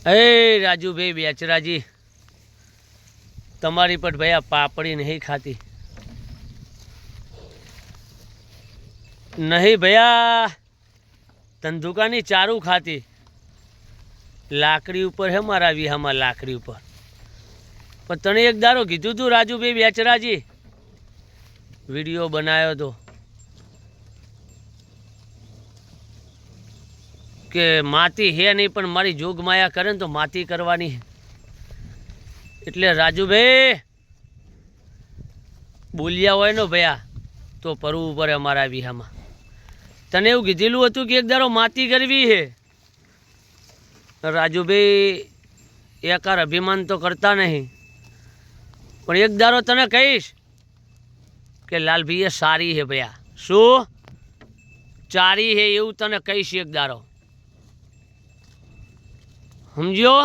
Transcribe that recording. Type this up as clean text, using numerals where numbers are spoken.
એ રાજુભાઈ બેચરાજી, તમારી પર ભैया પાપડી નહીં ખાતી नहीं भैया, तंदुकानी चारू खाती लाकड़ी ऊपर है मारा विहामा लाकड़ी ऊपर। पर तने एक दारो कीधु तू राजू भाई बेचराजी, वीडियो बनायो तो के माती है नहीं पण मारी जोग माया करे तो माती करवानी है। એટલે રાજુભાઈ બોલ્યા હોય ને ભૈયા તો પરવું પડે અમારા વિહામાં। તને એવું કીધેલું હતું કે એક દારો માતી કરવી છે। રાજુભાઈ એકાર અભિમાન તો કરતા નહીં, પણ એક દારો તને કહીશ કે લાલભાઈ એ સારી છે ભૈયા, શું ચારી છે એવું તને કહીશ એક દારો, સમજ્યો?